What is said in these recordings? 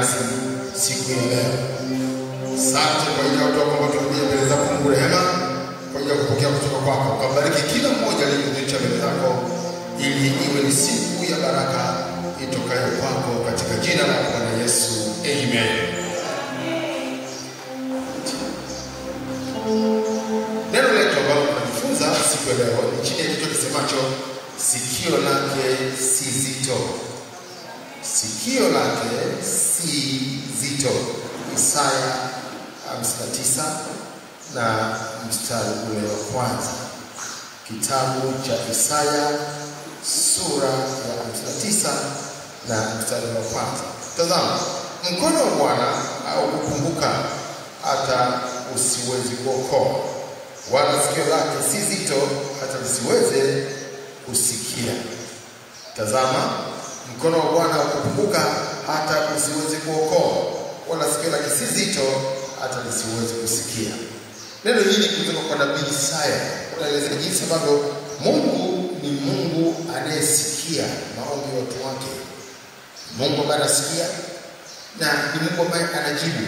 nasi siku ya leo. Asante kwa ajili ya watu ambao tumekuja mbele zako Mungu rehema, kwa ajili ya kupokea kutoka kwako. Kabariki kila mmoja aliyekuja mbele zako, ili iwe ni siku ya baraka itokayo kwako, katika jina la Bwana Yesu. Amen. Neno letu ambalo tunajifunza siku ya leo ni chini ya kichwa kisemacho sikio lake si zito. Sikio lake si zito. Isaya 59 na mstari ule wa kwanza. Kitabu cha Isaya sura ya 59 na mstari wa kwanza. Tazama, mkono wa Bwana au kukumbuka hata usiwezi kuokoa, wala sikio lake si zito hata lisiweze kusikia. Tazama, mkono wa Bwana ukukumbuka hata usiweze kuokoa, wala sikio lake si zito hata lisiweze kusikia. Neno hili kutoka kwa nabii Isaya unaeleza jinsi ambavyo Mungu ni Mungu anayesikia maombi ya watu wake. Mungu ambaye anasikia na ni Mungu ambaye anajibu.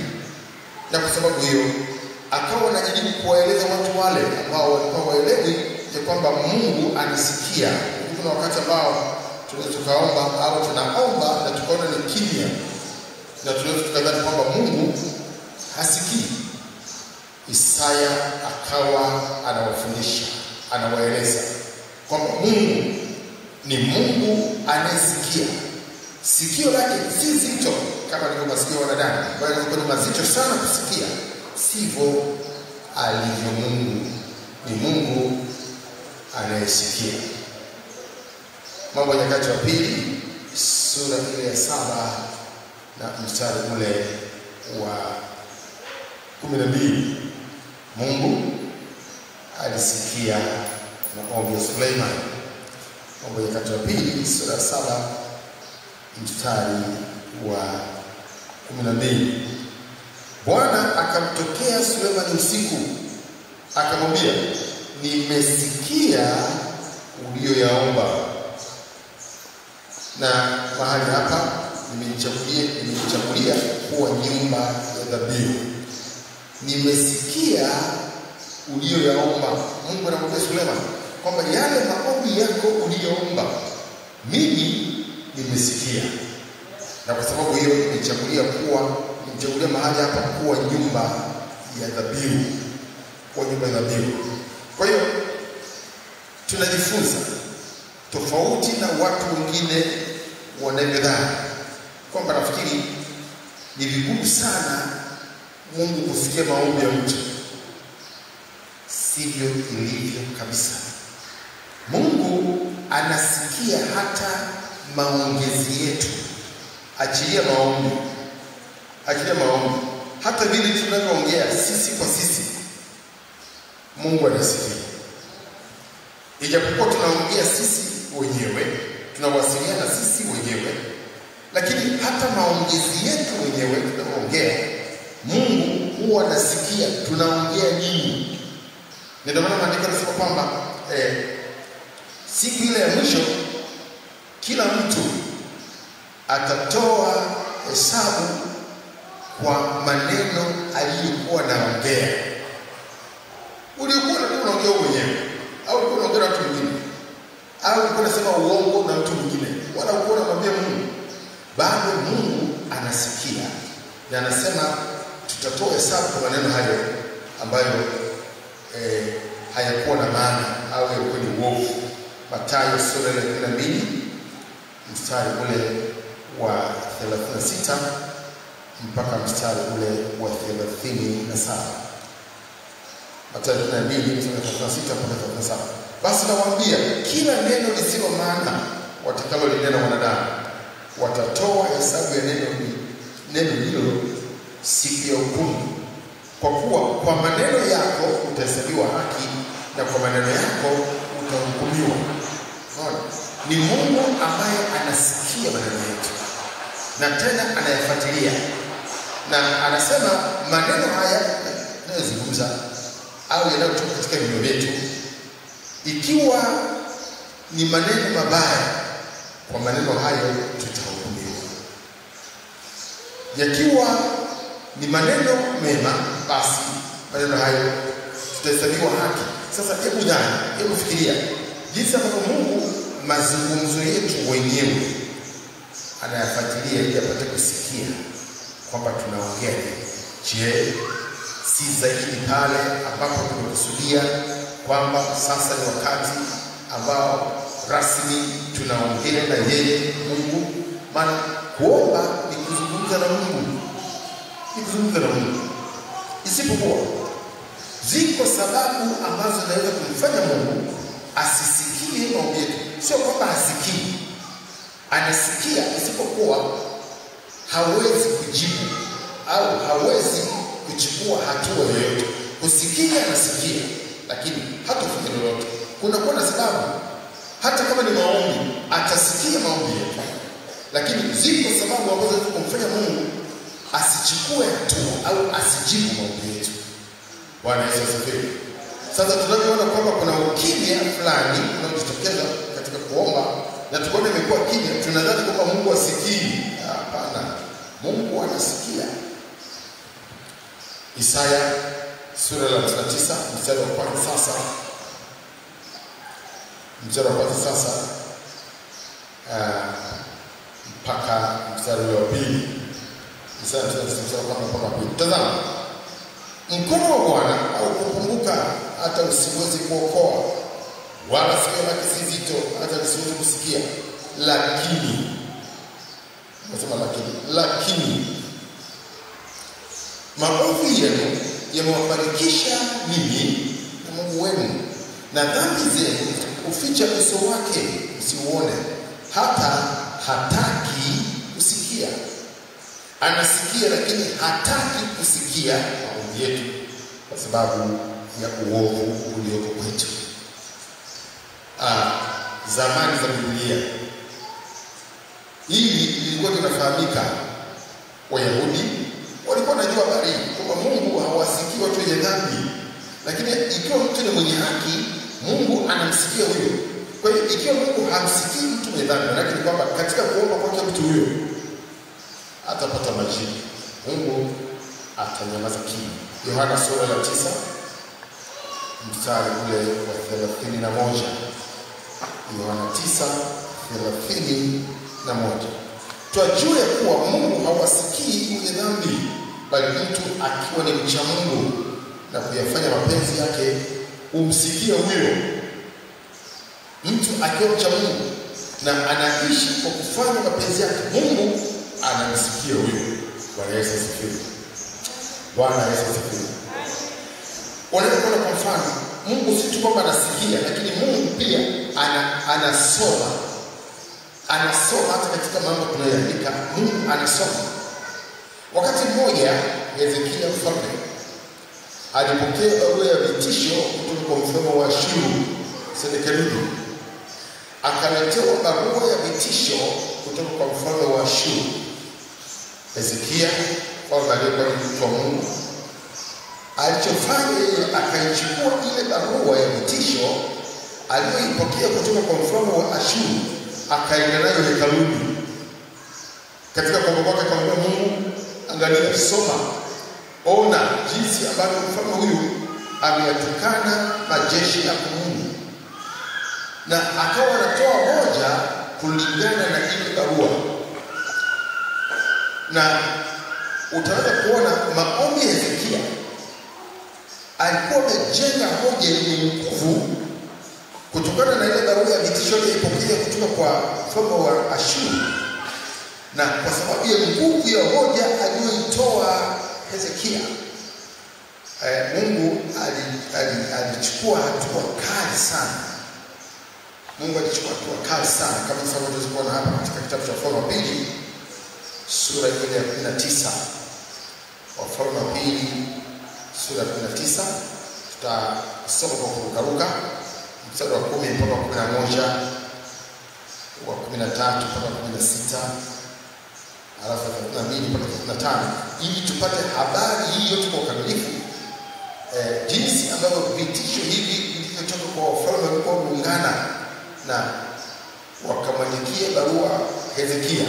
Na kwa sababu hiyo akawa anajaribu kuwaeleza watu wale ambao walikuwa waelewi ya kwamba Mungu anasikia. Kuna wakati ambao tunaweza tukaomba au tunaomba na tukaona ni kimya, na tunaweza tukadhani kwamba Mungu hasikii. Isaya akawa anawafundisha, anawaeleza kwamba Mungu ni Mungu anayesikia. Sikio lake si zito kama ni masikio ya wanadamu, bali ni mazito sana kusikia. Sivyo alivyo Mungu, ni Mungu anayesikia. Mambo ya Nyakati wa Pili sura ile ya 7 na mstari ule wa 12. Mungu alisikia maombi ya Suleiman. Mambo ya Nyakati wa Pili sura ya 7 mstari wa 12. Bwana akamtokea Suleiman usiku, akamwambia, nimesikia uliyoyaomba, na mahali hapa nimeichagulia kuwa nyumba ya dhabihu. Nimesikia uliyoyaomba. Mungu anamwambia Suleiman kwamba yale maombi yako uliyoomba mimi nimesikia, na kwa sababu hiyo nimeichagulia mahali hapa kuwa nyumba ya dhabihu, kuwa nyumba ya dhabihu. Kwa hiyo tunajifunza tofauti na watu wengine wanavyodhani kwamba nafikiri ni vigumu sana Mungu kusikia maombi ya mtu. Sivyo ilivyo kabisa. Mungu anasikia hata maongezi yetu. Achilia maombi, hata vile tunavyoongea sisi kwa sisi, Mungu anasikia. Ijapokuwa tunaongea sisi wenyewe, tunawasiliana sisi wenyewe, lakini hata maongezi yetu wenyewe tunaongea, Mungu huwa anasikia tunaongea nini. Ndio maana maandiko yanasema kwamba siku ile ya mwisho kila mtu atatoa hesabu kwa maneno aliyokuwa anaongea. Ulikuwa unaongea mwenyewe, au ulikuwa unaongea na mtu mwingine, au ulikuwa unasema uongo na mtu mwingine, wala ulikuwa unamwambia Mungu. Bado Mungu anasikia na anasema tutatoa hesabu kwa maneno hayo ambayo hayakuwa na maana au yalikuwa ni uovu. Mathayo sura ya 12 mstari ule wa 36 mpaka mstari ule wa 37. Mathayo 12 mstari 36 mpaka 37. Basi nawaambia, kila neno lisilo maana watakalo linena wanadamu, watatoa hesabu ya neno hilo siku ya hukumu. Kwa kuwa kwa maneno yako utahesabiwa haki, na kwa maneno yako utahukumiwa. Ni Mungu ambaye anasikia maneno yetu na tena anayafuatilia, na anasema maneno haya yanayozungumza au yanayotoka katika vinywa vyetu, ikiwa ni maneno mabaya, kwa maneno hayo tutahukumiwa. yakiwa ni maneno mema, basi maneno hayo tutahesabiwa haki. Sasa hebu fikiria jinsi ambavyo Mungu mazungumzo yetu wenyewe anayafuatilia ili apate kusikia kwamba tunaongea. Je, si zaidi pale ambapo tumekusudia kwamba sasa ni wakati ambao rasmi tunaongea na yeye Mungu? Maana kuomba ni kuzungumza na Mungu. Isipokuwa ziko sababu ambazo zinaweza kumfanya Mungu asisikie maombi yetu. Sio kwamba hasikii, anasikia, isipokuwa hawezi kujibu au hawezi kuchukua hatua yoyote. Kusikia anasikia, lakini hatafanya lolote. Kunakuwa na sababu. Hata kama ni maombi, atasikia maombi yetu, lakini ziko sababu ambazo zinamfanya Mungu asichukue hatua au asijibu maombi yetu. Bwana Yesu asifiwe. Sasa tunavyoona kwamba kuna ukimya fulani unaojitokeza katika kuomba na tukiona imekuwa kimya, tunadhani kwamba Mungu asikii. Hapana, Mungu anasikia. Isaya sura ya 39 mstari wa kwanza sasa. Mstari wa kwanza sasa mpaka mstari wa pili. Isaya 39 mstari wa kwanza mpaka pili. Tazama, mkono wa Bwana au kukumbuka hata usiweze kuokoa, wala sikio lake si zito hata lisiweze kusikia. Lakini lakini maovu yenu yamewafarikisha mimi na Mungu wenu, na dhambi zenu uficha uso wake msiuone, hata hataki kusikia. Anasikia lakini hataki kusikia maombi yetu kwa sababu ya uovu ulioko kwetu. Zamani za Biblia hili lilikuwa linafahamika. Wayahudi walikuwa wanajua habari kwamba Mungu hawasikii watu wenye dhambi, lakini ikiwa mtu ni mwenye haki, Mungu anamsikia huyo. Kwa hiyo ikiwa Mungu hamsikii mtu mwenye dhambi, lakini kwamba katika kuomba kwake mtu huyo atapata majibu, Mungu atanyamaza kimya. Yohana sura ya 9 mstari ule wa 31. Yohana 9:31. Twajua kuwa Mungu hawasikii mwenye dhambi, bali mtu akiwa ni mcha Mungu na kuyafanya mapenzi yake umsikia huyo. Mtu akiwa mcha Mungu na anaishi kwa kufanya mapenzi yake, Mungu anamsikia huyo. Bwana Yesu asifiwe. Bwana Yesu asifiwe. Unaweza kuona kwa mfano, Mungu si tu kwamba anasikia, lakini Mungu pia anasoma. Anasoma hata katika mambo tunayoandika, Mungu anasoma. Wakati mmoja Hezekia mfalme alipokea barua ya vitisho kutoka kwa mfalme wa Ashuru Senakeribu. Akaletewa barua ya vitisho kutoka kwa mfalme wa Ashuru. Hezekia mfalme aliyekuwa ni mtu wa Mungu, alichofanya yeye akaichukua ile barua ya vitisho aliyoipokea kutoka kwa mfalme wa Ashuru, akaenda nayo hekaluni. Katika kwamba kwake akamwambia Mungu, angalia, soma, ona jinsi ambavyo mfalme huyu ameyatukana majeshi ya Mungu. Na akawa anatoa hoja kulingana na ile barua. Na utaweza kuona maombi ya Hezekia alikuwa amejenga hoja yenye nguvu kutokana na ile barua ya vitisho aliyopokea kutoka kwa mfalme wa Ashuru. Na kwa sababu ya nguvu ya hoja aliyoitoa Hezekia, Mungu alichukua hatua kali sana. Mungu alichukua hatua kali sana, kama tunavyoona hapa katika kitabu cha Wafalme wa Pili sura ya 19. Wafalme wa Pili sura ya 19, tutasoma kwa kurukaruka mstari wa 10 mpaka 11, wa 13 mpaka 16, alafu 32 mpaka 35, ili tupate habari hii yote kwa ukamilifu. Jinsi ambavyo vitisho hivi vilivyotoka kwa wafalme walikuwa wameungana na wakamwandikia barua Hezekia.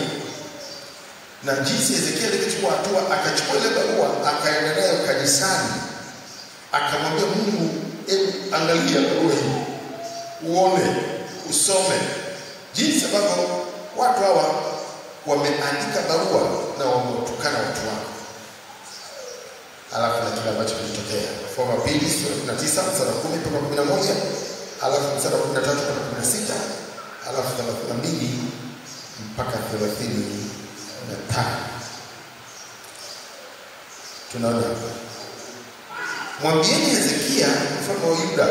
Na jinsi Hezekia alichukua hatua, akachukua ile barua akaenda nayo kanisani, akamwambia Mungu, angalia barua hii, uone, usome jinsi ambavyo watu hawa wameandika barua na wametukana watu wako. Alafu na kile ambacho kilitokea. Fungu la 2 sura 19 mstari wa 10 mpaka 11, alafu mstari wa 13 mpaka 16, alafu 32 mpaka 35. Tunaona mwambieni Hezekia mfalme wa Yuda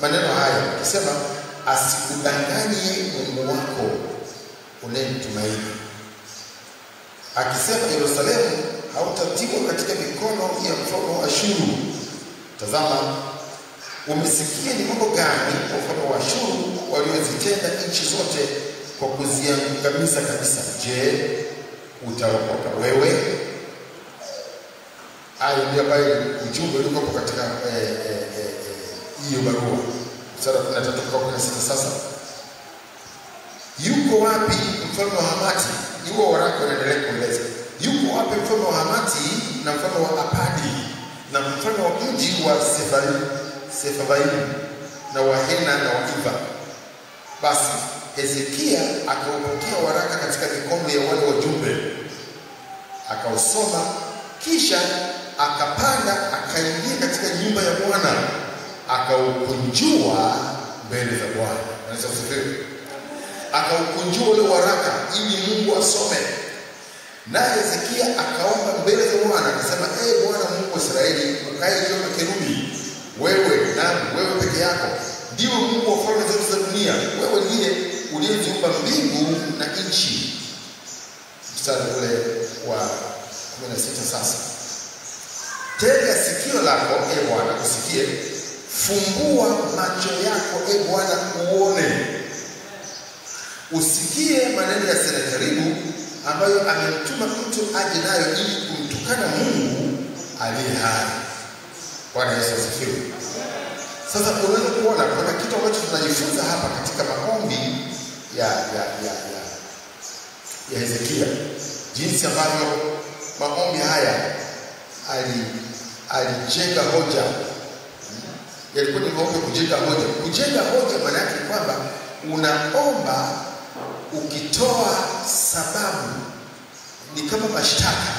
maneno haya, akisema asikudanganye Mungu wako unayemtumaini, akisema Yerusalemu hautatiwa katika mikono ya mfalme wa Ashuru. Tazama, umesikia ni mambo gani wafalme wa Ashuru waliozitenda nchi zote kwa kuziangamiza kabisa. Je, utaokoka wewe? Hayo ndio ambayo ujumbe ulikopo katika hiyo barua. Mstari wa 13 mpaka 16. Sasa yuko wapi mfalme wa Hamati? Yuko waraka unaendelea kueleza. Yuko wapi mfalme wa Hamati na mfalme wa Apadi na mfalme wa mji wa Sefavaimu na wa Hena na wa Iva? Basi Hezekia akaupokea waraka katika mikono ya wale wajumbe, akausoma, kisha akapanda akaingia katika nyumba ya Bwana, akaukunjua mbele za Bwana. Anasema akaukunjua ule waraka ili Mungu asome. Na Hezekia akaomba mbele za Bwana, akasema, Bwana Mungu wa Israeli, ukae juu ya kerubi, wewe peke yako ndiwe Mungu wa falme zote za dunia. Wewe ndiye uliyeziumba mbingu na nchi. Mstari ule wa 16. Sasa tega sikio lako Bwana usikie, fumbua macho yako Bwana uone, usikie maneno ya Senakeribu ambayo amemtuma mtu aje nayo ili kumtukana Mungu aliye hai. Bwana Yesu asifiwe. Sasa unaweza kuona kuna kitu ambacho tunajifunza hapa katika maombi ya Hezekia, jinsi ambavyo maombi haya alijenga hoja. Yalikuwa ni maombi kujenga hoja. Kujenga hoja maana yake kwamba unaomba ukitoa sababu, ni kama mashtaka.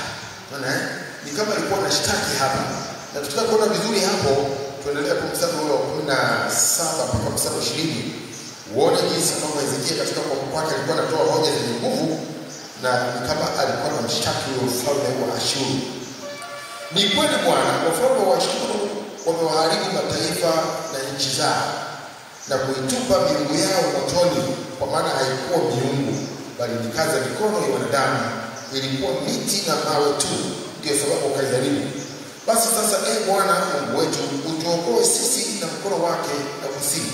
Unaona, ni kama alikuwa na shtaki hapa. Na tutaka kuona vizuri hapo, tuendelea kwa mstari wa 17 mpaka mstari wa 20. Uone jinsi kama Hezekia katika kwa kwake alikuwa anatoa hoja zenye nguvu, na kama alikuwa na mshtaki wa ufalme wa Ashuru. Ni kweli Bwana, wafalme wa Ashuru wamewaharibu mataifa na nchi zao na kuitupa miungu yao motoni, kwa maana haikuwa miungu bali ni kazi ya mikono ya wanadamu, ilikuwa miti na mawe tu, ndio sababu kaijaribu. Basi sasa Bwana Mungu wetu, utuokoe sisi na mkono wake na kusii,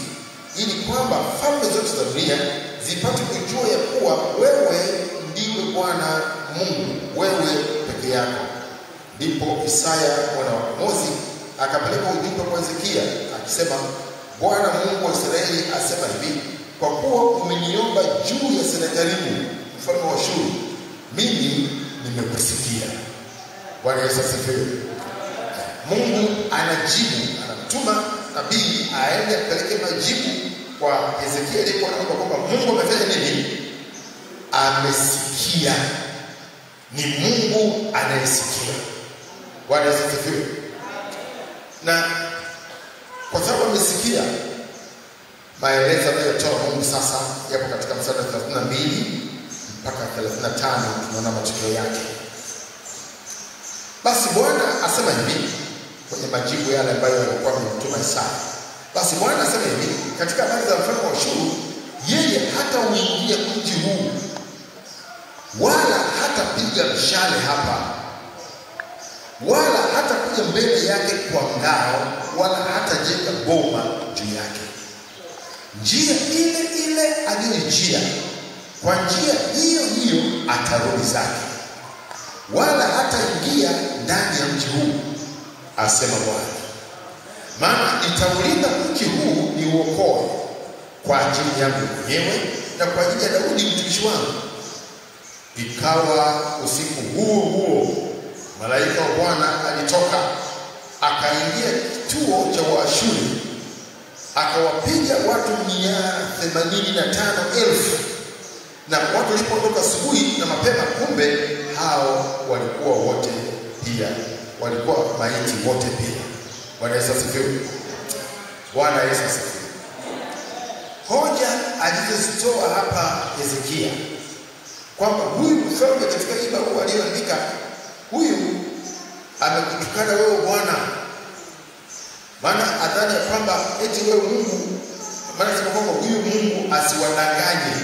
ili kwamba falme zote za dunia zipate kujua ya kuwa wewe ndiwe Bwana Mungu, wewe peke yako. Ndipo Isaya mwana wa Amozi akapeleka ujumbe kwa Hezekia akisema, Bwana Mungu wa Israeli asema hivi, kwa kuwa umeniomba juu ya Senakeribu mfalme wa Ashuru, mimi nimekusikia. Bwana Yesu asifiwe. Mungu anajibu, anamtuma nabii aende apeleke majibu kwa Hezekia aliyekuwa anaomba kwamba Mungu amefanya nini? Amesikia. Ni Mungu anayesikia. Bwana Yesu asifiwe. Na kwa sababu amesikia, maelezo anayotoa Mungu sasa yapo katika mstari wa 32 mpaka 35. Tunaona matokeo yake. Basi Bwana asema hivi kwenye majibu yale ambayo alikuwa amemtuma Isaya. Basi Bwana asema hivi katika habari za mfalme wa Ashuru, yeye hata uingia mji huu, wala hata piga mshale hapa, wala hata kuja mbele yake kwa ngao, wala hata jenga boma juu yake. Njia ile ile aliyojia, kwa njia hiyo hiyo atarudi zake, wala hata ingia ndani ya mji huu, asema Bwana. Maana nitaulinda mji huu ni uokoe kwa ajili yangu mwenyewe na kwa ajili ya Daudi mtumishi wangu. Ikawa usiku huo huo, malaika wa Bwana alitoka akaingia kituo cha Waashuri, akawapiga watu 185,000. Na watu walipoondoka asubuhi na mapema, kumbe hao walikuwa wote pia, walikuwa maiti wote pia. Bwana Yesu asifiwe. Bwana Yesu asifiwe. Hoja alizozitoa hapa Hezekia kwamba huyu mfalme katika hii barua aliyoandika, huyu amekutukana wewe Bwana, maana adhani ya kwamba eti wewe Mungu, maana sema kwamba huyu Mungu asiwadanganye.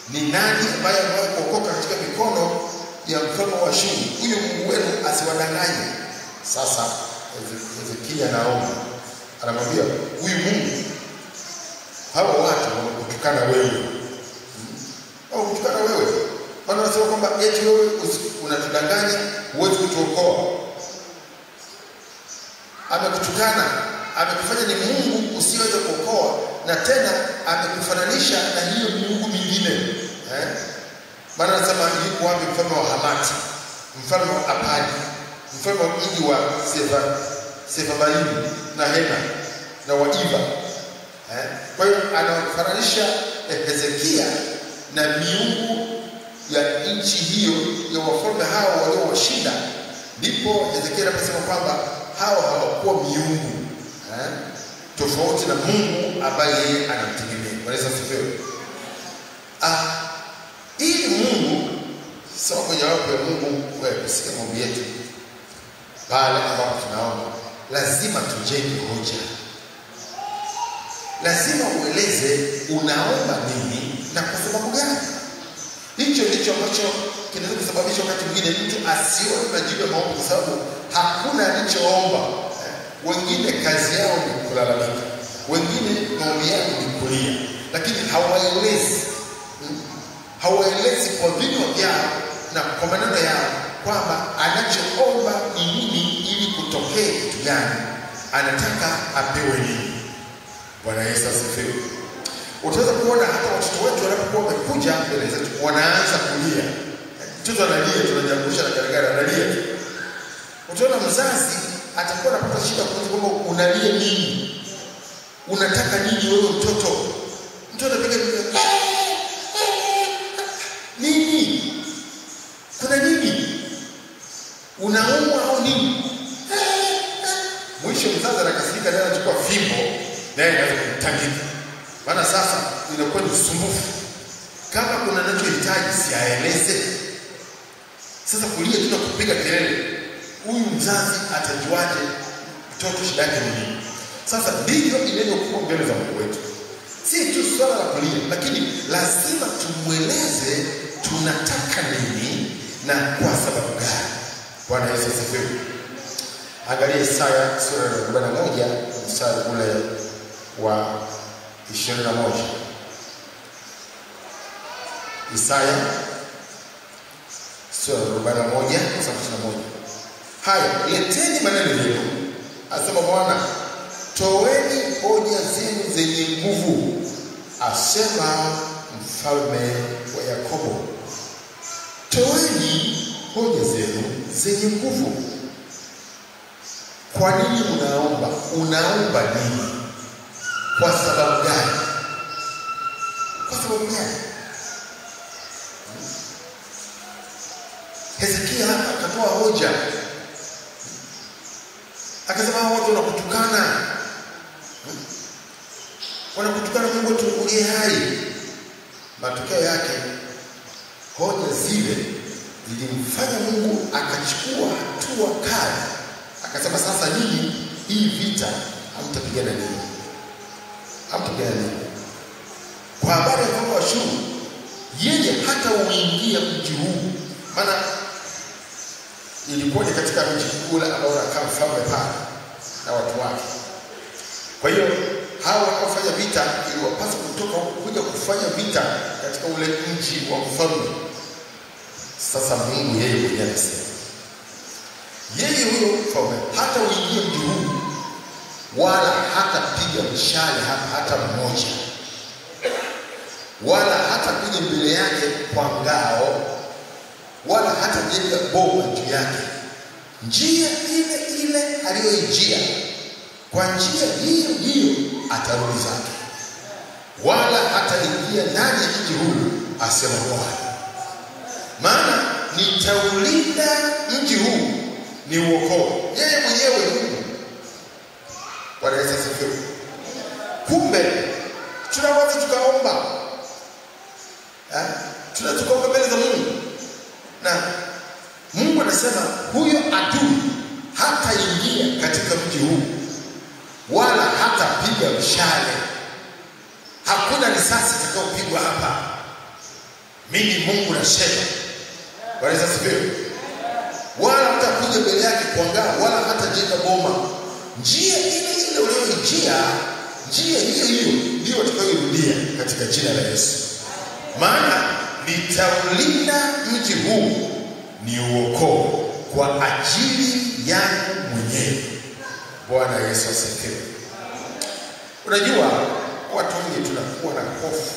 Ni nani ambaye anawahi kuokoka katika mikono ya mfalme wa Ashuru? Huyu Mungu wenu asiwadanganye. Sasa Hezekia naomba, anamwambia huyu Mungu, hawa watu wamekutukana wewe. Kutukana wewe. Maana anasema kwamba eti wewe unatudanganya, huwezi kutuokoa. Amekutukana, amekufanya ni Mungu usiyeweza kuokoa, na tena amekufananisha na hiyo miungu mingine. Maana anasema yuko wapi mfalme wa Hamati, mfalme wa Apadi, mfalme wa mji wa Sefarvaimu na Hena na Waiva. Kwa hiyo anafananisha Hezekia na miungu ya nchi hiyo ya wafalme hao waliowashinda. Ndipo Hezekia anasema kwamba hao hawakuwa miungu tofauti na Mungu ambaye yeye anamtegemea. Bwana Yesu asifiwe. Ili Mungu sawa mojawapo ya Mungu kwa kusikia maombi yetu, pale ambapo tunaomba lazima tujenge hoja. Lazima ueleze unaomba nini na kwa sababu gani. Hicho ndicho ambacho kinaweza kusababisha wakati mwingine mtu asione majibu ya maombi, kwa sababu hakuna alichoomba. Wengine kazi yao ni kulalamika, wengine maombi yao ni kulia, lakini hawaelezi kwa vinywa vyao na kwa maneno yao kwamba anachoomba ni nini, ili kutokee kitu gani, anataka apewe nini. Bwana Yesu asifiwe. Utaweza kuona hata watoto wetu wanapokuwa wamekuja mbele zetu wanaanza kulia. Mtoto analia, tunajangusha na garagara analia. Utaona mzazi atakuwa anapata shida kuuliza kwamba unalia nini? Unataka nini wewe mtoto? Mtoto anapiga nini? Kuna nini? Unaumwa au nini? Mwisho mzazi anakasirika, naye anachukua fimbo naye anaanza kumtandika. Maana sasa inakuwa ni usumbufu. Kama kuna anachohitaji si aeleze. Sasa kulia tu kupiga kelele, huyu mzazi atajuaje mtoto shida yake ni nini? Sasa ndivyo inavyokuwa mbele za Mungu wetu. Si tu swala la kulia, lakini lazima tumueleze tunataka nini na kwa sababu gani. Bwana Yesu asifiwe. Angalia Isaya sura ya 41 mstari ule wa 21. Isaya sura ya 41 mstari 21. Haya, leteni maneno yenu, asema Bwana, toweni hoja zenu zenye nguvu, asema mfalme wa Yakobo. Toweni hoja zenu zenye nguvu. Kwa nini unaomba? Unaomba nini? Kwa sababu gani? Kwa sababu gani? Hezekia hapa akatoa hoja. Akasema watu wanakutukana. Wanakutukana Mungu wetu uliye hai. Matokeo yake hoja zile zilimfanya Mungu akachukua hatua kali. Akasema sasa nyinyi hii vita hamtapigana nini? Hamtapigana nini? Kwa habari ya kwamba Ashuru, yeye hata uingia mji huu, maana ilikuwa ni katika mji ule ambao unakaa mfalme pale na watu wake. Kwa hiyo hawa wanaofanya vita iliwapasa kutoka kuja kufanya vita katika ule mji wa mfalme. Sasa Mungu yeye mwenyewe anasema, yeye huyo mfalme hata uingie mji huu wala hata piga mshale hata mmoja. wala hata kuja mbele yake kwa ngao, wala hata jenga boma juu yake. Njia ile ile aliyoijia, kwa njia hiyo hiyo atarudi zake, wala hataingia ndani ya mji huu, asema Bwana. Maana nitaulinda mji huu ni uokoe. Yeye mwenyewe Mungu. Bwana Yesu asifiwe. Kumbe tunaweza tukaomba, tukaomba mbele za Mungu, na Mungu anasema huyo adui hataingia katika mji huu, wala hatapiga mshale. Hakuna risasi itakayopigwa hapa. Mimi Mungu nasema. Bwana Yesu asifiwe. Wala hatakuja mbele yake kwa ngao, wala hatajenga boma. Njia ile ile uliyoijia, njia hiyo hiyo ndio tutakayorudia katika jina la Yesu. Maana nitaulinda mji huu ni uokoe kwa ajili yangu mwenyewe. Bwana Yesu asifiwe. Unajua watu wengi tunakuwa na hofu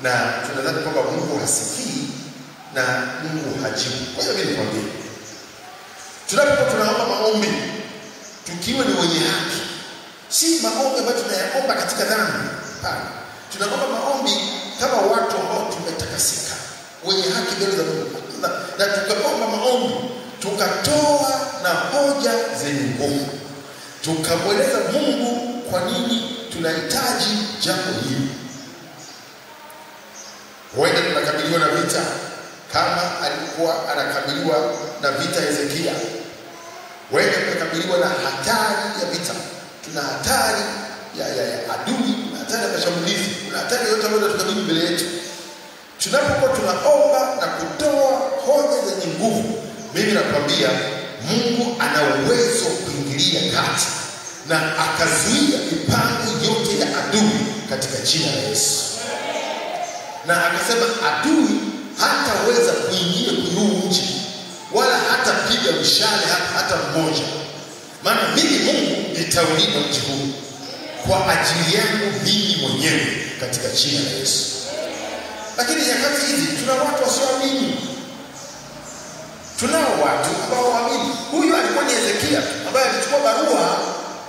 na tunadhani kwamba Mungu hasikii na Mungu hajibu. Kwa hiyo mimi nikwambie, tunapokuwa tunaomba maombi tukiwa ni wenye haki, si maombi ambayo tunayaomba katika dhambi. Hapana. Tunaomba maombi kama watu ambao tumetakasika, wenye haki mbele za Mungu. Na tukaomba maombi tukatoa na hoja zenye nguvu, tukamweleza Mungu kwa nini tunahitaji jambo hili. Huenda tunakabiliwa na vita kama alikuwa anakabiliwa na vita Hezekia. Huenda tunakabiliwa na hatari ya vita. Tuna hatari ya adui, tuna hatari ya mashambulizi, tuna hatari yote ambayo tukabili mbele yetu. Tunapokuwa tunaomba na kutoa hoja zenye nguvu, mimi nakwambia Mungu ana uwezo kuingilia kati na akazuia mipango yote ya adui katika jina la Yesu. Na akasema adui hataweza kuingia kwenye huu mji, wala hatapiga mshale hata mmoja. Maana mimi Mungu nitaulinda mji huu kwa ajili yangu mimi mwenyewe katika jina la Yesu. Lakini nyakati hizi tuna watu wasioamini. Tunao watu ambao waamini. Huyu alikuwa ni Hezekia ambaye alichukua barua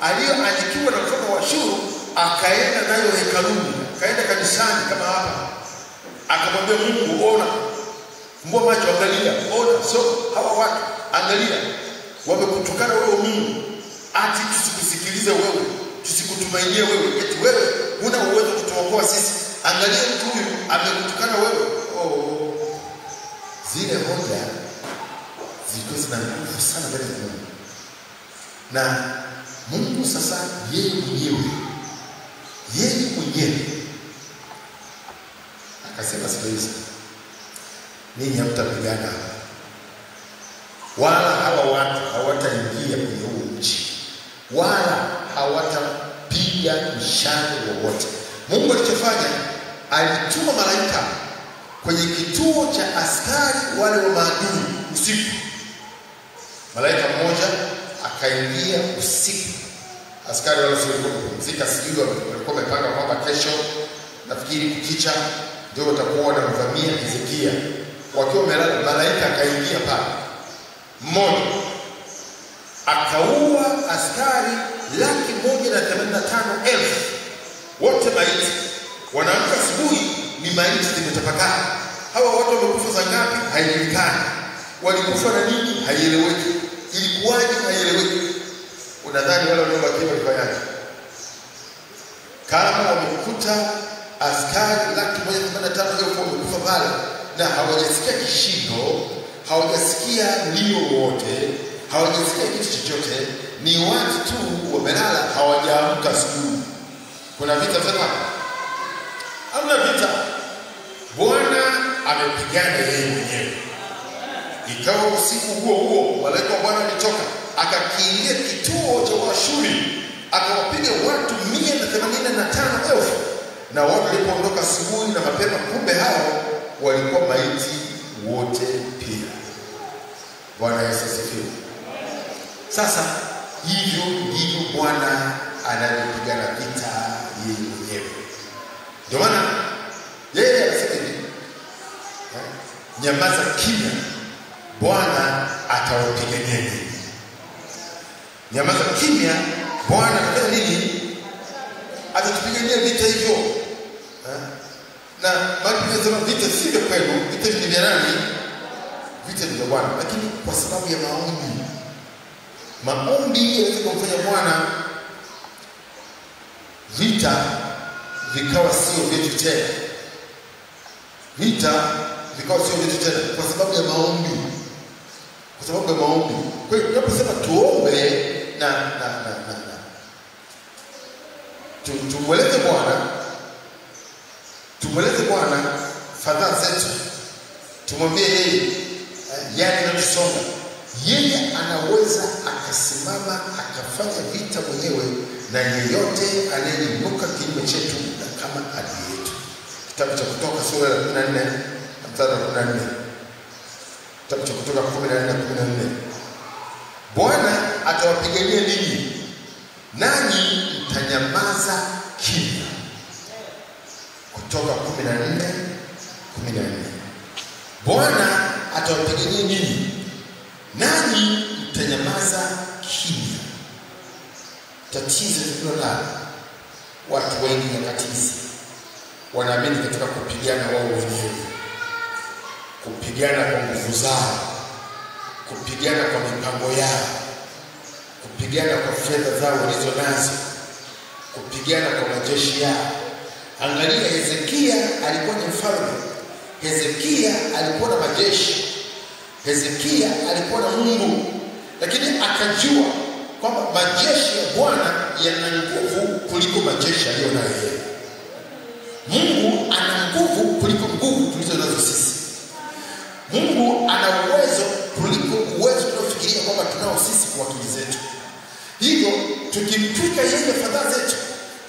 aliyoandikiwa na mfalme wa Ashuru, akaenda nayo hekaluni, akaenda kanisani kama hapa. Akamwambia Mungu, ona, mbona macho, angalia, ona, so hawa watu, angalia, wamekutukana wewe Mungu, ati tusikusikilize wewe, tusikutumainie wewe, eti wewe huna uwezo kutuokoa sisi. Angalia mtu huyu amekutukana wewe. Zile hoja zilikuwa zina nguvu sana mbele za Mungu. Na Mungu sasa yeye mwenyewe akasema, sikiliza, ninyi hamtapigana, wala hawa watu hawataingia kwenye huu mji, wala hawatapiga mshale wowote. Mungu alichofanya, alituma malaika kwenye kituo cha askari wale wa maadui usiku. Malaika mmoja akaingia usiku. Askari wale walikuwa kupumzika, sijui walikuwa wamepanga kwamba kesho, nafikiri kukicha ndio watakuwa wanamvamia Hezekia. Wakiwa wamelala, malaika akaingia pale mmoja, akaua askari 185,000 wote maiti. Wanaamka asubuhi ni maiti zimetapakaa. Hawa watu wamekufa za ngapi haijulikani, walikufa na nini haieleweki, ilikuwaje haieleweki. Unadhani wale waliobakia walifanyaje? Kama wamekuta askari 185,000 wamekufa pale na hawajasikia kishindo, hawajasikia mlio wote, hawajasikia kitu chochote, ni watu tu wamelala, hawajaamka asubuhi, kuna vita tena? Hamna vita. Bwana amepigana yeye mwenyewe. Ikawa usiku huo huo malaika wa Bwana alitoka, akakiingia kituo cha Waashuri, akawapiga watu 185,000. Na watu walipoondoka asubuhi na mapema, kumbe hao walikuwa maiti wote pia. Bwana Yesu asifiwe. Sasa hivyo ndivyo Bwana anapigana vita yeye mwenyewe. Ndio maana nyamaza kimya, Bwana atawapigania ninyi. Nyamaza kimya, Bwana atafanya nini? Atatupigania vita hivyo. Na Biblia inasema vita si vya kwenu, vita ni vya nani? Vita ni vya Bwana. Lakini kwa sababu ya maombi yanaweza kumfanya Bwana vita vikawa sio vyetu tena. Vita vikawa sio vyetu tena kwa sababu ya maombi. Kwa sababu ya maombi. Kwa hiyo tunaposema tuombe tumweleze Bwana fadhaa zetu, tumwambie yeye yale yanatusonga. Yeye anaweza akasimama akafanya vita mwenyewe na yeyote anayeinuka kinyume chetu na kama adui yetu. Kitabu cha Kutoka sura ya 14 mstari wa 14. Kitabu cha Kutoka 14:14. Bwana atawapigania ninyi, nanyi mtanyamaza kimya. Kutoka 14:14. Bwana atawapigania ninyi, nanyi mtanyamaza kimya. Tatizo la watu wengi nyakati hizi wanaamini katika kupigana wao wenyewe, kupigana kwa nguvu zao, kupigana kwa mipango yao, kupigana kwa fedha zao walizo nazo, kupigana kwa majeshi yao. Angalia, Hezekia alikuwa ni mfalme. Hezekia alikuwa na majeshi. Hezekia alikuwa na Mungu, lakini akajua kwamba majeshi ya Bwana yana nguvu kuliko majeshi aliyonayo yeye. Mungu ana nguvu kuliko nguvu tulizo nazo sisi. Mungu ana uwezo kuliko uwezo tunaofikiria kwamba tunao sisi kwa akili zetu. Hivyo tukimtwika yeye fadhaa zetu,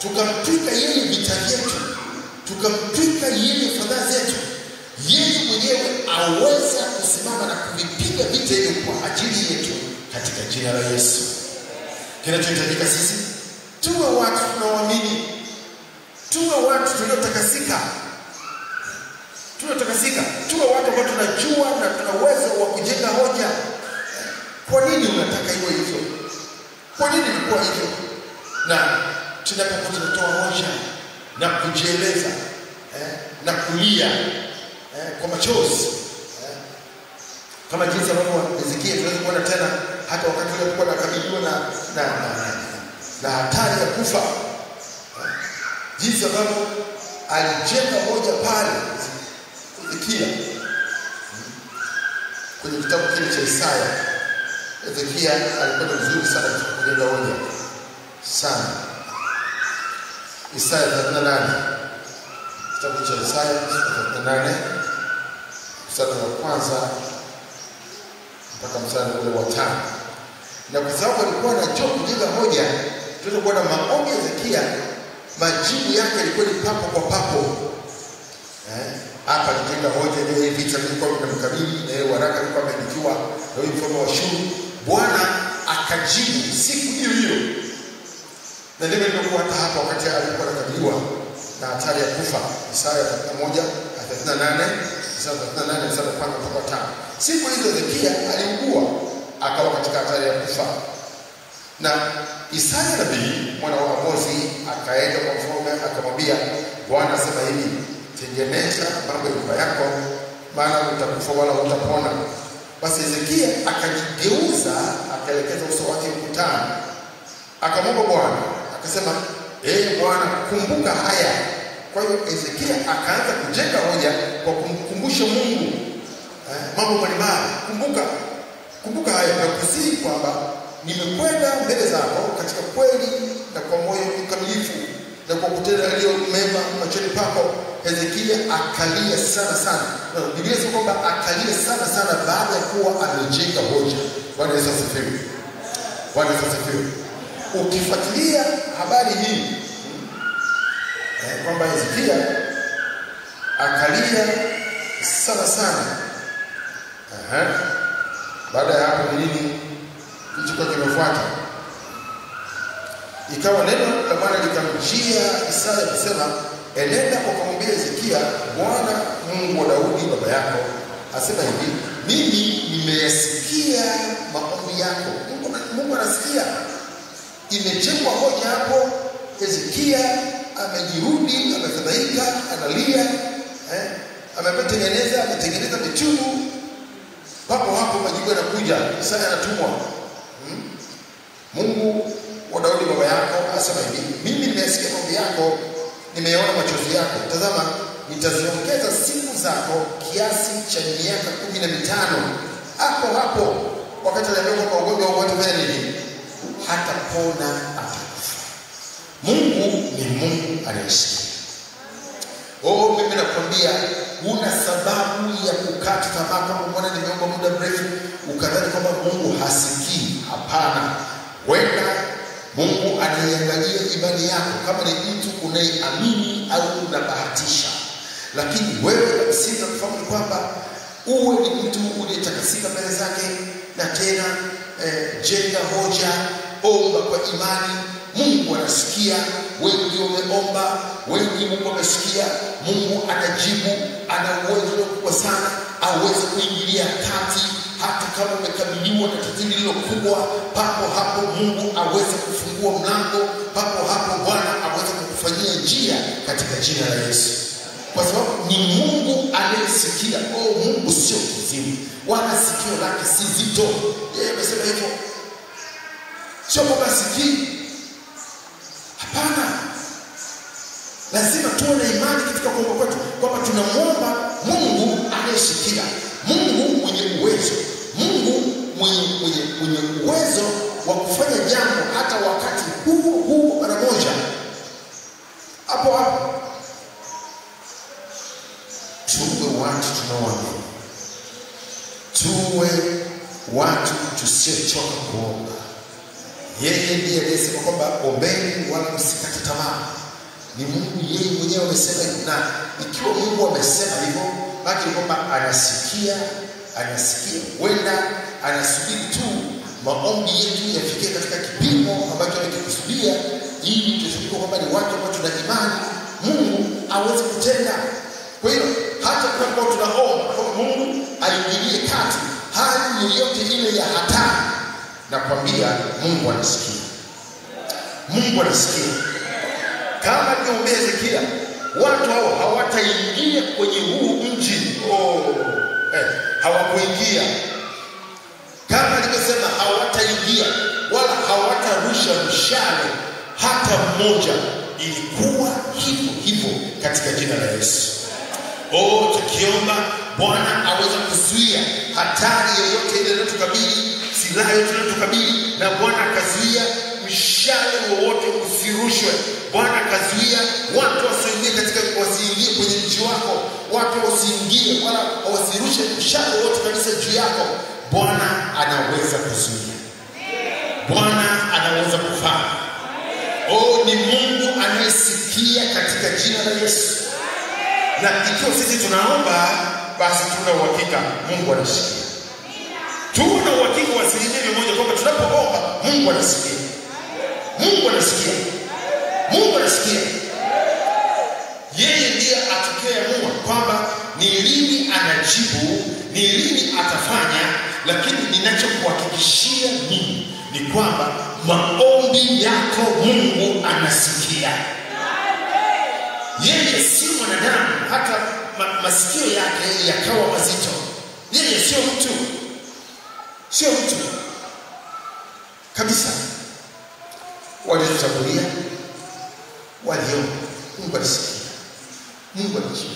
tukamtwika yeye vita vyetu, tukamtwika yeye fadhaa zetu, yeye mwenyewe aweza kusimama na kuvipiga vita hivyo kwa ajili yetu katika jina la Yesu. Kinachohitajika sisi tuwe watu tunaoamini, tuwe watu tuliotakasika, tuwe watu ambao tunajua na tuna uwezo wa kujenga hoja. Kwa nini unataka iwe hivyo? Kwa nini ilikuwa hivyo? Na tunapokuwa tunatoa hoja na kujieleza na kulia kwa machozi, kama jinsi ambavyo Hezekia tunaweza kuona tena hata wakati alipokuwa anakabiliwa na hatari ya kufa, jinsi ambavyo alijenga hoja pale Hezekia kwenye kitabu kile cha Isaya. Hezekia alikuwa mzuri sana katika kujenga hoja sana. Isaya 38, kitabu cha Isaya 38 mstari wa kwanza mpaka mstari wa 5. Na kwa sababu alikuwa anajua kujenga hoja, tunaweza kuona maombi ya Hezekia, majibu yake yalikuwa ni papo kwa papo. Hapa alijenga hoja ndio hii vita vilikuwa vinamkabili, na yeye waraka alikuwa ameandikiwa na yule mfalme wa Ashuru. Bwana akajibu siku hiyo hiyo. Na ndio nilikuwa hata hapa wakati alikuwa anakabiliwa na hatari ya kufa. Isaya 31:38, Isaya 38 mstari wa 1 mpaka 5. Siku hizo Hezekia aliugua, akawa katika hatari ya kufa. Na Isaya nabii mwana wa Amozi akaenda kwa mfalme akamwambia, Bwana asema hivi, tengeneza mambo ya nyumba yako, maana utakufa wala utapona. Basi Hezekia akajigeuza, akaelekeza uso wake ukutani, akamwomba Bwana, akasema, Bwana, kumbuka haya. Kwa hiyo Hezekia akaanza kujenga hoja kwa kumkumbusha Mungu mambo mbalimbali. Kumbuka haya, na kusihi kwamba nimekwenda mbele zako katika kweli na kwa moyo mkamilifu na kwa kutenda yaliyo mema machoni pako. Hezekia akalia sana. Na Biblia inasema kwamba akalia sana baada ya kuwa amejenga hoja. Bwana Yesu asifiwe. Bwana Yesu asifiwe. Ukifuatilia habari hii kwamba Hezekia akalia sana. Baada ya hapo nini kilichokuwa kimefuata? Ikawa neno la Bwana likamjia Isaya kusema, enenda ukamwambia Hezekia, Bwana Mungu wa Daudi baba yako Asema hivi, mimi nimeyasikia maombi yako. Mungu anasikia. Imejengwa hoja hapo. Hezekia amejirudi, amefadhaika, analia, ametengeneza michungu. Papo hapo majibu yanakuja, Isaya anatumwa. Mungu wa Daudi baba yako asema hivi, mimi nimesikia maombi yako, nimeona machozi yako. Tazama, nitaziongeza siku zako kiasi cha miaka 15. Hapo wakati aliambiwa kwamba ugonjwa wote fanya nini? Hata pona atakufa. Mungu ni Mungu anayesikia. Mimi nakwambia una sababu ya kukata tamaa kama mbona nimeomba muda mrefu ukadhani kwamba Mungu hasikii. Hapana. Wenda Mungu anaiangalia imani yako, kama ni mtu unayeamini au unabahatisha. Lakini wewe msingi kufahamu kwamba uwe ni mtu uliyetakasika mbele zake, na tena jenga hoja, omba kwa imani. Mungu anasikia. Wengi wameomba, wengi Mungu amesikia. Mungu anajibu, ana uwezo mkubwa sana, aweze kuingilia kati. Hata kama umekabiliwa na tatizo lilo kubwa, papo hapo Mungu aweze kufungua mlango, papo hapo Bwana aweze kukufanyia njia katika jina la Yesu. Kwa sababu ni Mungu anayesikia. Mungu sio kiziwi, wala sikio lake si zito. Yeye amesema hivyo. Sio kwamba sikii. Hapana. Lazima tuwe na imani katika kuomba kwetu kwamba tunamuomba Mungu anayesikia, Mungu mwenye uwezo, Mungu mwenye uwezo wa kufanya jambo hata wakati huo mara moja. Hapo tuwe watu tunaoamini, tuwe watu tusiochoka kuomba. Yeye ndiye aliyesema kwamba ombeni wala msikate tamaa. Ni Mungu yeye mwenyewe amesema, na ikiwa Mungu amesema hivyo, baki kwamba anasikia. Wenda anasubiri tu maombi yetu yafikie katika kipimo ambacho amekikusudia, ili tusikie kwamba ni watu ambao tuna imani Mungu aweze kutenda. Kwa hiyo hata kama tunaomba kwa Mungu aingilie kati hali yoyote ile ya hatari, na kwambia Mungu anasikia. Mungu anasikia. Kama niombe Hezekia, watu hao hawataingia kwenye huu mji. Hawakuingia. Kama nilivyosema, hawataingia wala hawatarusha mshale hata mmoja. Ilikuwa hivyo katika jina la Yesu. Tukiomba Bwana aweze kuzuia hatari yoyote ile inayotukabili, silaha yoyote inayotukabili, na Bwana akazuia mshale wowote usirushwe. Bwana akazuia watu wasiingie kwenye mji wako, watu wasiingie wala wasirushe mshale wote kabisa juu yako. Bwana anaweza kuzuia. Bwana anaweza kufanya. Ni Mungu anayesikia katika jina la Yesu. Na ikiwa sisi tunaomba, basi tuna uhakika Mungu anasikia. Tuna uhakika wa 100% kwamba tunapoomba Mungu anasikia. Mungu anasikia. Mungu anasikia. Yeye ndiye atakayeamua kwamba ni lini anajibu, ni lini atafanya. Lakini ninachokuhakikishia mimi ni kwamba maombi yako Mungu anasikia. Yeye si mwanadamu hata masikio yake yakawa mazito. Yeye sio mtu kabisa. Waliochagulia Mungu anasikia. Mungu anasikia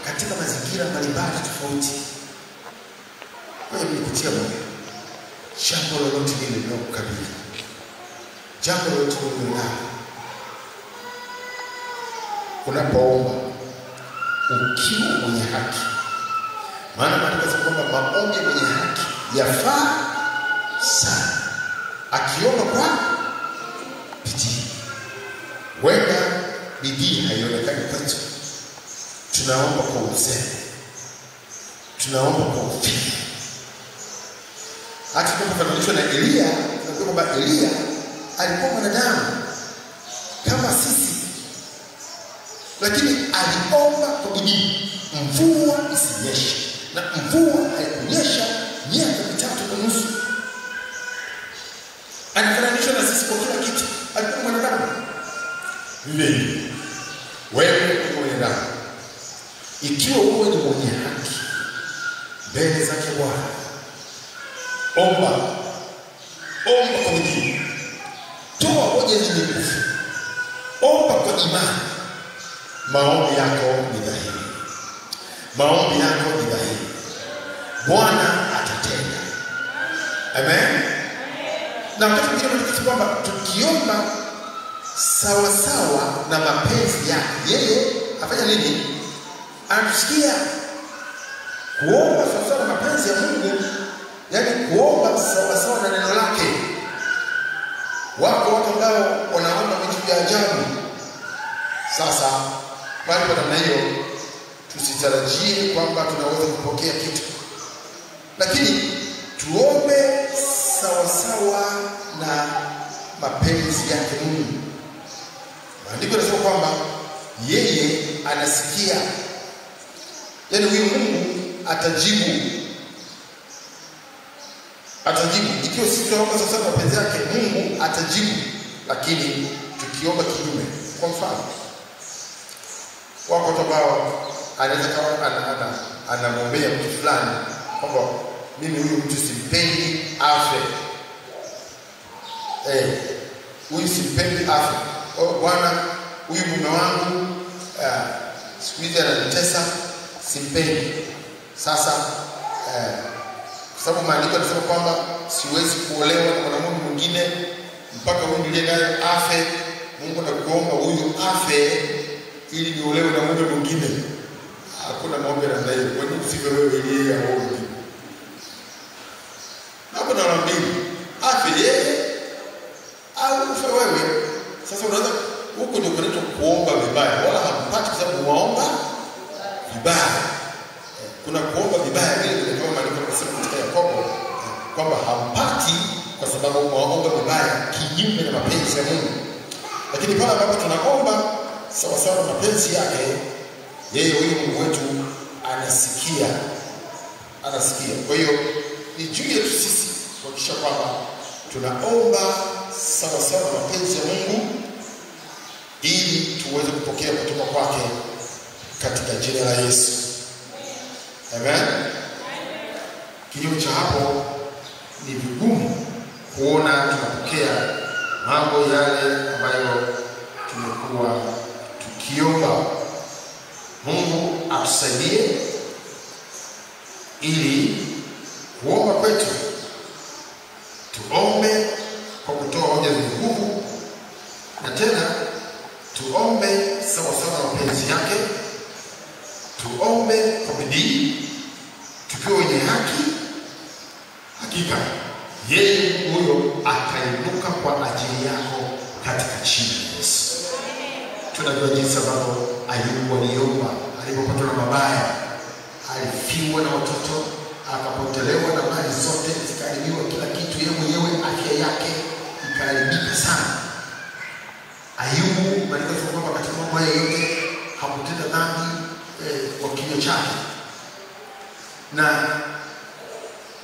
katika mazingira mbalimbali tofauti. Kwa hiyo nikutia moyo, jambo lolote lile linalokukabili, jambo lolote lile unapoomba ukiwa mwenye haki, maana maandiko yanasema kwamba maombi mwenye haki yafaa sana, akiomba kwa bidii. Wenda bidii haionekani kwetu, tunaomba kwa uzembe, tunaomba kwa uvivu. Hata tunapofananishwa na Elia, tunakuwa kwamba Elia alikuwa mwanadamu kama sisi, lakini aliomba kwa bidii mvua isinyeshe, na mvua haikunyesha miaka 3.5. Anafananishwa na sisi kwa kila kitu. Alikuwa mwanadamu. Vile wewe ni mwanadamu. Ikiwa wewe ni mwenye haki mbele zake Bwana, omba kwa bidii, toa hoja nyenyekevu, omba kwa imani. Maombi yako ni dhahiri. Maombi yako ni dhahiri. Bwana atatenda. Amen. Na wakati mwingine tunasema kwamba tukiomba sawa sawa na mapenzi yake, yeye afanya nini? Anasikia. Kuomba sawa sawa na mapenzi ya Mungu, yani kuomba sawa sawa na neno lake. Wako watu ambao wanaomba vitu vya ajabu. Sasa kwa namna hiyo tusitarajie kwamba tunaweza kupokea kitu. Lakini tuombe sawa sawa na mapenzi yake Mungu. Maandiko yanasema kwamba yeye anasikia. Yaani huyu Mungu atajibu. Ikiwa sisi tunaomba sawa sawa na mapenzi yake, Mungu atajibu. Lakini tukiomba kinyume, kwa mfano wako ambao anaweza kama anamwombea mtu fulani kwamba mimi huyu mtu simpendi afe. Huyu simpendi afe. Bwana, huyu mume wangu siku hizi ananitesa, simpendi. Sasa kwa sababu maandiko yanasema kwamba siwezi kuolewa na mwanamume mwingine mpaka huyu ndiye naye afe. Mungu anakuomba huyu afe ili niolewe na mume mwingine. Hakuna maombi namna hiyo. Kwa nini usife wewe ili yeye aombe? Hapo na nabii afe yeye au ufe wewe. Sasa unaanza huko ndio kunaitwa kuomba vibaya. Wala hampati kwa sababu waomba vibaya. Kuna kuomba vibaya vile kama maandiko yanasema katika Yakobo kwamba hampati kwa sababu waomba vibaya kinyume na mapenzi ya Mungu. Lakini pale ambapo tunaomba sawa sawa na mapenzi yake, yeye huyu Mungu wetu anasikia. Kwa hiyo ni juu yetu sisi kuhakikisha kwamba tunaomba sawa sawa na mapenzi ya Mungu ili tuweze kupokea kutoka kwake katika jina la Yesu. Amen. Kinyume cha hapo ni vigumu kuona tunapokea mambo yale ambayo tumekuwa tukiomba. Mungu atusaidie ili kuomba kwetu tuombe kwa kutoa hoja zenye nguvu, na tena tuombe sawa sawa na mapenzi yake. Tuombe kwa bidii tukiwa wenye haki. Hakika yeye huyo atainuka kwa ajili yako katika jina la Yesu. Tunajua jinsi ambavyo Ayubu aliomba alipopatwa na mabaya. Alifiwa na watoto, akapotelewa na mali zote, zikaharibiwa kila kitu, yeye mwenyewe afya yake ikaharibika sana. Ayubu alikuwa kwamba katika mambo yote hakutenda dhambi kwa kinywa chake, na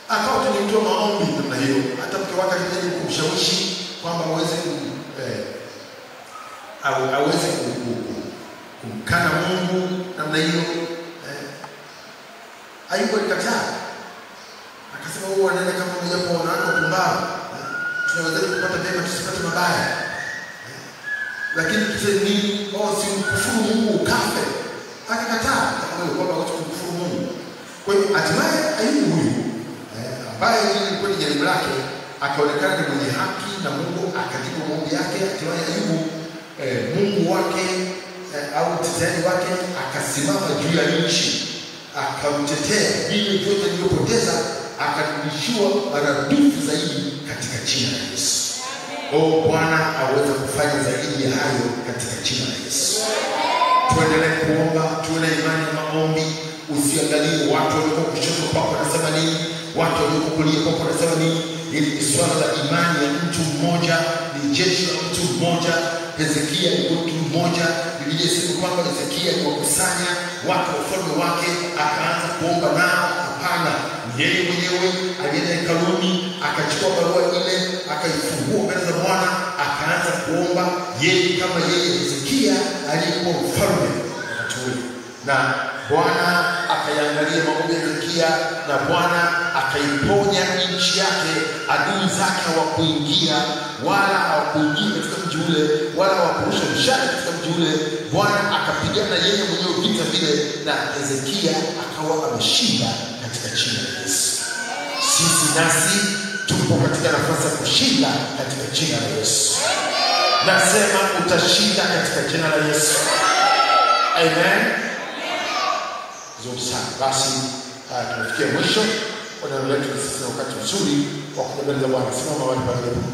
akawa tunitoa maombi namna hiyo. Hata mke wake alijaribu kumshawishi kwamba aweze kumkana Mungu namna hiyo. Ayubu alikataa. Akasema huyu anaenda kama mmoja wa wanawake wapumbavu. Tunaweza kupata mema tusipate mabaya. Lakini tuseme nini? Si kufuru Mungu ukafe. Akakataa kwamba watu kufuru Mungu. Kwa hiyo hatimaye Ayubu huyu ambaye ilikuwa ni jaribu lake akaonekana ni mwenye haki na Mungu akajibu maombi yake. Hatimaye Ayubu Mungu wake au mtetezi wake akasimama juu ya nchi, akamtetea vile vyote alivyopoteza, akarudishiwa maradufu zaidi katika jina la Yesu. Bwana aweze kufanya zaidi ya hayo katika jina la Yesu. Tuendelee kuomba, tuwe na imani na maombi. Usiangalie watu walioko kushoto kwako wanasema nini, watu walioko kulia kwako wanasema nini. Ili ni swala la imani ya mtu mmoja, ni jeshi la mtu mmoja. Hezekia ni mtu mmoja. Biblia inasema kwamba Hezekia aliwakusanya watu wa ufalme wake, akaanza kuomba nao, Hapana, yeye mwenyewe alienda hekaluni, akachukua barua ile, akaifungua mbele za Bwana, akaanza kuomba yeye kama yeye Hezekia aliyekuwa mfalme wakati ule. Na Bwana akaangalia maombi ya Hezekia, na Bwana akaiponya nchi yake. Adui zake hawakuingia katika mji ule, wala hawakurusha mshale katika mji ule. Bwana akapigana yeye mwenyewe vita vile, na Hezekia akawa ameshinda katika jina la Yesu. Sisi nasi tupo katika nafasi ya kushinda katika jina la Yesu. Nasema utashinda katika jina la Yesu. Amen. Nzuri sana. Basi tumefikia mwisho. Neno letu sasa, wakati mzuri wa kumbele Bwana. Simama mahali pale ulipo.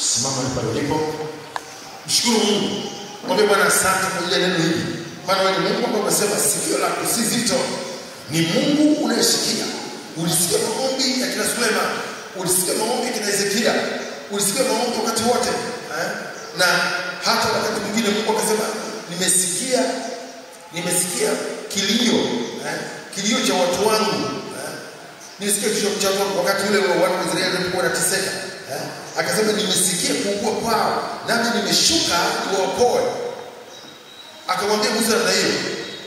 Simama mahali pale ulipo. Mshukuru Mungu. Mwambie Bwana asante kwa ajili ya neno hili. Maana wewe ni Mungu ambaye umesema sikio lako si zito. Ni Mungu unayesikia. Ulisikia maombi ya kina Suleiman, ulisikia maombi ya kina Hezekia, ulisikia maombi wakati wote. Na hata wakati mwingine Mungu akasema nimesikia kilio, kilio cha watu wangu. Nilisikia kilio cha watu wakati ule wana wa Israeli walikuwa wanateseka. Akasema nimesikia kuugua kwao, nami nimeshuka kuwaokoa. Akamwambia Musa na hiyo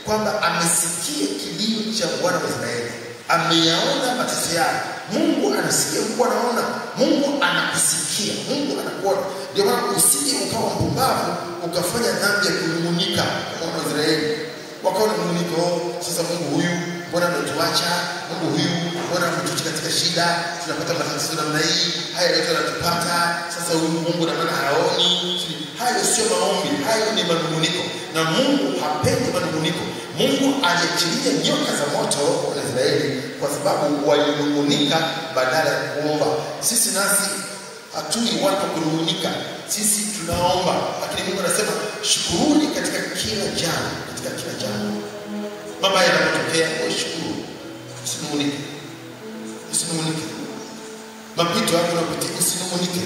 kwamba amesikia kilio cha wana wa Israeli, ameyaona mateso yao. Mungu anasikia, Mungu anaona, Mungu anakusikia, Mungu anakuona. Ndio maana usije ukawa mpumbavu ukafanya dhambi ya kunung'unika kama wana wa Israeli. Wakawa wananung'unika, sasa Mungu huyu mbona ametuacha? Mungu huyu mbona ametuacha katika shida? Tunapata matatizo namna hii, haya yote yanatupata. Sasa huyu Mungu na maana haoni. Hayo sio maombi, hayo ni manung'uniko. Na Mungu hapendi manung'uniko. Mungu aliachilia nyoka za moto kwa Israeli kwa sababu walinung'unika badala ya kuomba. Sisi nasi hatui watu kunung'unika, sisi tunaomba. Lakini Mungu anasema shukuruni katika kila jambo, katika kila jambo. Mabaya yanapotokea, shukuru. Usinung'unike. Usinung'unike. Mapito yako yanapotea, usinung'unike.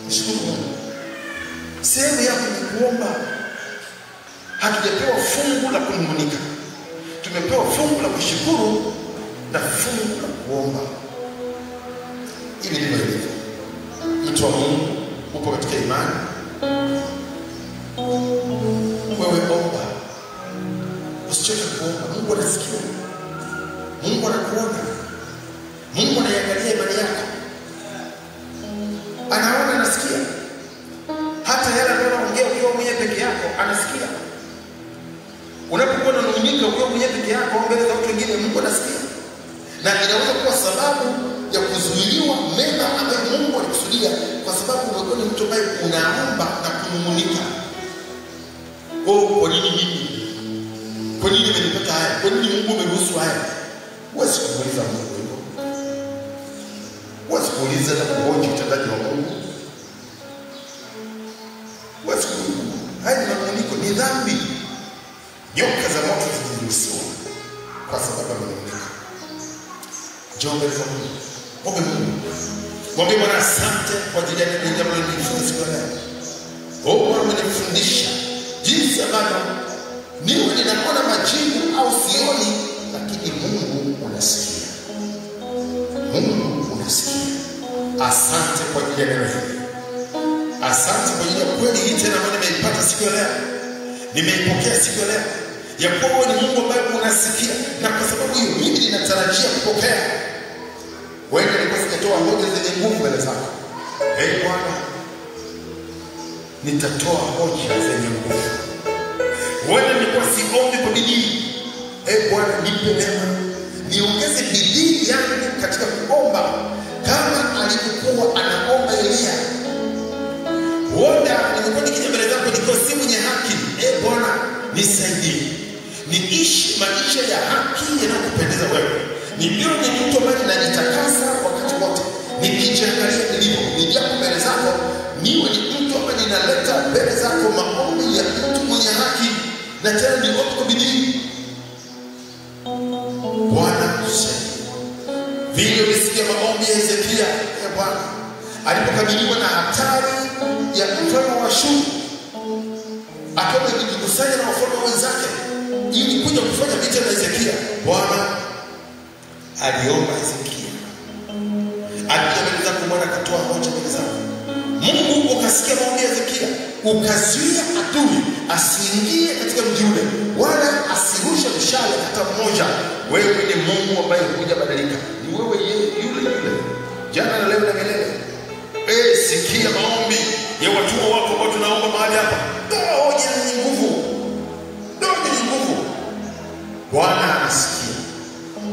Mshukuru Mungu. Sehemu yako ni kuomba. Hatujapewa fungu la kunung'unika. Tumepewa fungu la kushukuru na fungu la kuomba. Hivi ndivyo ilivyo. Mtu wa Mungu, upo katika imani, wewe omba. Usichoke kuomba. Mungu anasikia. Mungu anakuona. Mungu anaangalia imani yako. Anaona, anasikia. Hata yale unayoongea ukiwa mwenyewe peke yako, anasikia. Unapokuwa unanung'unika ukiwa mwenyewe peke yako mbele za watu wengine, Mungu anasikia. Na inaweza kuwa sababu ya kuzuiliwa mema ambayo Mungu alikusudia, kwa sababu umekuwa ni mtu ambaye unaomba na kunung'unika. Kwa nini mimi? Kwa nini nimelipata haya? Kwa nini Mungu ameruhusu haya? Huwezi kuuliza Mungu hivyo. Huwezi kuuliza na kuhoji utendaji wa Mungu. Huwezi kuuliza. Haya ni manung'uniko, ni dhambi. Nyoka za moto ziliruhusiwa kwa sababu ya manung'uniko. Njoo mbele za Mungu. Mwombe Mungu. Mwambie Bwana asante kwa ajili ya jambo lililojifunza siku leo. Bwana umenifundisha jinsi ambavyo niwe ninaona majibu au sioni, lakini Mungu unasikia. Mungu unasikia. Asante kwa ajili ya neno hili. Asante kwa ajili ya kweli hii tena ambayo nimeipata siku leo. Nimeipokea siku leo. Ya kuwa wewe ni Mungu ambaye unasikia, na kwa sababu hiyo mimi ninatarajia kupokea. Wewe nilikuwa sijatoa hoja zenye nguvu mbele zako. Bwana, nitatoa hoja zenye nguvu. Wewe nilikuwa siombi kwa bidii. Bwana, nipe neema. Niongeze bidii yangu katika kuomba kama alivyokuwa anaomba Elia. Woda nilikuwa nikija mbele zako nikiwa si mwenye haki. Bwana, nisaidie. Niishi maisha ya haki yanayokupendeza wewe. Nikiwa ni mtu ambaye ninajitakasa wakati wote. Nikijiangalia nilivyo, nijapo mbele zako, niwe ni mtu ambaye ninaleta mbele zako maombi ya mtu mwenye haki, na tena niombe kwa bidii. Bwana tusaidie. Vile ulisikia maombi ya Hezekia, Bwana, alipokabiliwa na hatari ya mfalme wa Ashuru, akawa amejikusanya na wafalme wenzake ili kuja kufanya vita na Hezekia. Bwana, aliomba Hezekia. Alipoeleza kumwona akatoa hoja mbele zake. Mungu ukasikia maombi ya Hezekia, ukazuia adui asiingie katika mji ule, wala asirushe mshale hata mmoja. Wewe ni Mungu ambaye hujabadilika. Ni wewe yule jana na leo na milele. Sikia maombi ya watu wako ambao tunaomba mahali hapa. Toa hoja yenye nguvu. Toa yenye nguvu. Bwana anasikia.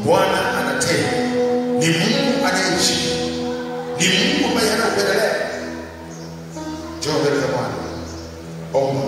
Bwana anatenda. Ni Mungu anayeishi. Ni Mungu ambaye hana upendeleo. Njoo mbele za Bwana. Omba.